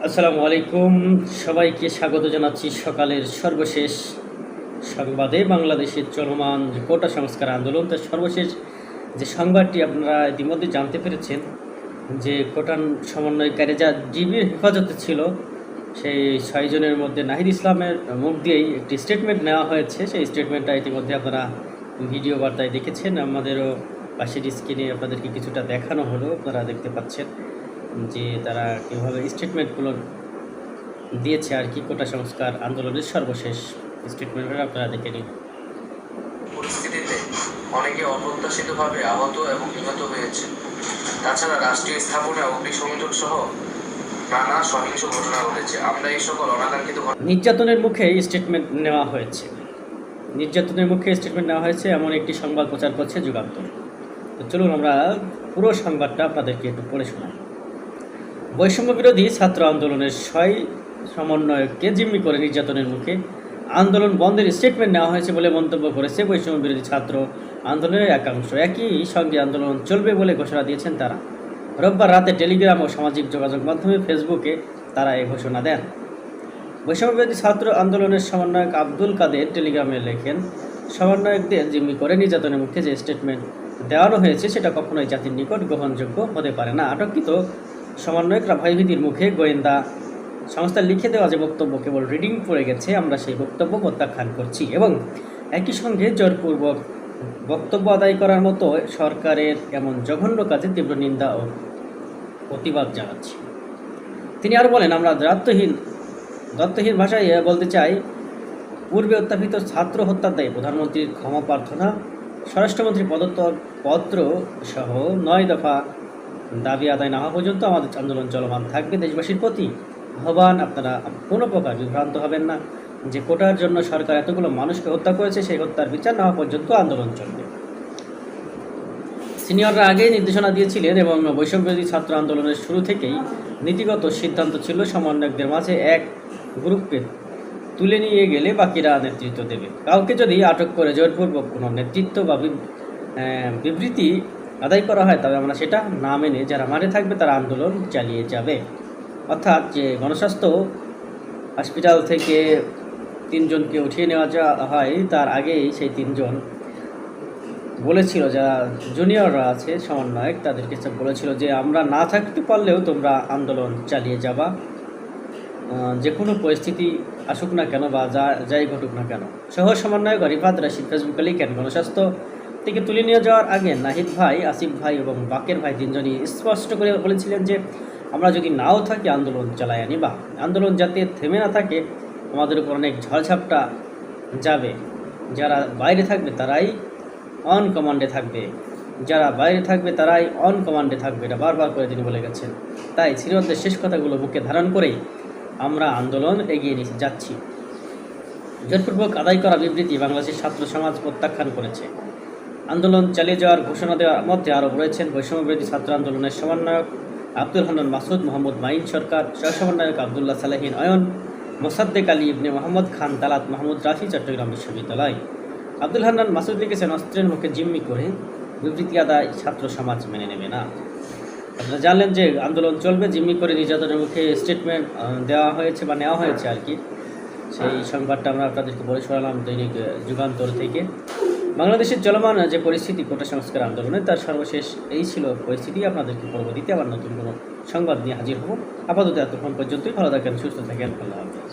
আসসালামু আলাইকুম, সবাইকে স্বাগত জানাচ্ছি সকালের সর্বশেষ সংবাদে। বাংলাদেশের চলমান যে কোটা সংস্কার আন্দোলন, তার সর্বশেষ যে সংবাদটি আপনারা ইতিমধ্যে জানতে পেরেছেন, যে কোটা সমন্বয়কারী যা ডিবির হেফাজতে ছিল, সেই 6 জনের মধ্যে নাহিদ ইসলামের মুখ দিয়েই একটি স্টেটমেন্ট নেওয়া হয়েছে। সেই স্টেটমেন্টটা ইতিমধ্যে আপনারা ভিডিও বার্তায় দেখেছেন, আমাদেরও পাশের স্ক্রিনে আপনাদেরকে কিছুটা দেখানো হলো, আপনারা দেখতে পাচ্ছেন যে তারা কীভাবে স্টেটমেন্টগুলো দিয়েছে আর কি। কোটা সংস্কার আন্দোলনের সর্বশেষ স্টেটমেন্টটা আপনারা দেখে নিন। পরিস্থিতিতে অনেকে অপ্রত্যাশিতভাবে আহত এবং নিহত হয়েছে। তাছাড়া রাষ্ট্রীয় স্থাপনা, অগ্নিসংযোগ সহ নানা সহিংস ঘটনা ঘটেছে। আমরা এই সকল অনাকাঙ্ক্ষিত নির্যাতনের মুখে স্টেটমেন্ট নেওয়া হয়েছে। নির্যাতনের মুখে স্টেটমেন্ট নেওয়া হয়েছে এমন একটি সংবাদ প্রচার করছে যুগান্তর। তো চলুন আমরা পুরো সংবাদটা আপনাদেরকে একটু পড়ে শোনাই। বৈষম্য বিরোধী ছাত্র আন্দোলনের 6 সমন্বয়ককে জিম্মি করে নির্যাতনের মুখে আন্দোলন বন্ধের স্টেটমেন্ট নেওয়া হয়েছে বলে মন্তব্য করেছে বৈষম্য বিরোধী ছাত্র আন্দোলনের একাংশ। একই সঙ্গে আন্দোলন চলবে বলে ঘোষণা দিয়েছেন তারা। রোববার রাতে টেলিগ্রাম ও সামাজিক যোগাযোগ মাধ্যমে ফেসবুকে তারা এই ঘোষণা দেন। বৈষম্য বিরোধী ছাত্র আন্দোলনের সমন্বয়ক আব্দুল কাদের টেলিগ্রামে লেখেন, সমন্বয়কদের জিম্মি করে নির্যাতনের মুখে যে স্টেটমেন্ট দেওয়ানো হয়েছে সেটা কখনোই জাতির নিকট গ্রহণযোগ্য হতে পারে না। আটককৃত সমন্বয়করা ভয়ভীতির মুখে গোয়েন্দা সংস্থা লিখে দেওয়া যে বক্তব্য কেবল রিডিং পড়ে গেছে, আমরা সেই বক্তব্য প্রত্যাখ্যান করছি এবং একই সঙ্গে জোরপূর্বক বক্তব্য আদায় করার মতো সরকারের এমন জঘন্য কাজে তীব্র নিন্দা ও প্রতিবাদ জানাচ্ছি। তিনি আরও বলেন, আমরা দত্তহীন ভাষায় বলতে চাই, পূর্বে উত্থাপিত ছাত্র হত্যার দায়ে প্রধানমন্ত্রীর ক্ষমা প্রার্থনা, স্বরাষ্ট্রমন্ত্রী পদত্র সহ 9 দফা দাবি আদায় না হওয়া পর্যন্ত আমাদের আন্দোলন চলমান থাকবে। দেশবাসীর প্রতি আহ্বান, আপনারা কোনো প্রকার বিভ্রান্ত হবেন না যে কোটার জন্য সরকার এতগুলো মানুষকে হত্যা করেছে, সেই হত্যার বিচার না হওয়া পর্যন্ত আন্দোলন চলবে। সিনিয়ররা আগেই নির্দেশনা দিয়েছিলেন এবং বৈষম্যবিরোধী ছাত্র আন্দোলনের শুরু থেকেই নীতিগত সিদ্ধান্ত ছিল সমন্বয়কদের মাঝে এক গ্রুপকে তুলে নিয়ে গেলে বাকিরা নেতৃত্ব দেবে। কাউকে যদি আটক করে জোরপূর্বক কোনো নেতৃত্ব বা বিবৃতি আদায় করা হয়, তবে আমরা সেটা না মেনে যারা মাঠে থাকবে তারা আন্দোলন চালিয়ে যাবে। অর্থাৎ যে গণস্বাস্থ্য হসপিটাল থেকে 3 জনকে উঠিয়ে নেওয়া হয়, তার আগেই সেই 3 জন বলেছিল, যারা জুনিয়ররা আছে সমন্বয়ক, তাদেরকে সব বলেছিল যে আমরা না থাকতে পারলেও তোমরা আন্দোলন চালিয়ে যাবা, যে কোনো পরিস্থিতি আসুক না কেন বা যাই ঘটুক না কেন। সহ সমন্বয়ক রিফাত রাশিদ ফেসবুকে লিখেন, গণস্বাস্থ্য থেকে তুলে নিয়ে যাওয়ার আগে নাহিদ ভাই, আসিফ ভাই এবং বাকের ভাই 3 জনই স্পষ্ট করে বলেছিলেন যে আমরা যদি নাও থাকি আন্দোলন চালায় আনি, বা আন্দোলন যাতে থেমে না থাকে, আমাদের উপর অনেক ঝড়ঝাপটা যাবে। যারা বাইরে থাকবে তারাই অন কমান্ডে থাকবে, যারা বাইরে থাকবে তারাই অন কমান্ডে থাকবে, এটা বারবার করে তিনি বলে গেছেন। তাই সিনিয়রদের শেষ কথাগুলো বুকে ধারণ করেই আমরা আন্দোলন এগিয়ে নিয়ে যাচ্ছি। জোরপূর্বক আদায় করা বিবৃতি বাংলাদেশের ছাত্র সমাজ প্রত্যাখ্যান করেছে। আন্দোলন চালিয়ে যাওয়ার ঘোষণা দেওয়ার মধ্যে আরও রয়েছেন বৈষম্য বিরোধী ছাত্র আন্দোলনের সমন্বয়ক আব্দুল হান্নান মাসুদ, মোহাম্মদ মাইন সরকার, সহসমন্বয়ক আবদুল্লাহ সালাহিন অয়ন, মোসাদ্দেক আলী ইবনে মোহাম্মদ খান, তালাত মাহমুদ রাফি, চট্টগ্রাম বিশ্ববিদ্যালয়। আব্দুল হান্নান মাসুদ লিখেছেন, অস্ত্রের মুখে জিম্মি করে বিবৃতি আদায় ছাত্র সমাজ মেনে নেবে না। আপনারা জানলেন যে আন্দোলন চলবে, জিম্মি করে নির্যাতনের মুখে স্টেটমেন্ট দেওয়া হয়েছে বা নেওয়া হয়েছে আর কি। সেই সংবাদটা আমরা আপনাদেরকে বলে শোনালাম দৈনিক যুগান্তর থেকে। বাংলাদেশের চলমান যে পরিস্থিতি কোটা সংস্কার আন্দোলনে, তার সর্বশেষ এই ছিল পরিস্থিতি। আপনাদেরকে পরবর্তীতে আবার নতুন কোনো সংবাদ নিয়ে হাজির হব। আপাতত এতক্ষণ পর্যন্তই। ভালো থাকেন, সুস্থ থাকেন, আল্লাহ হাফেজ।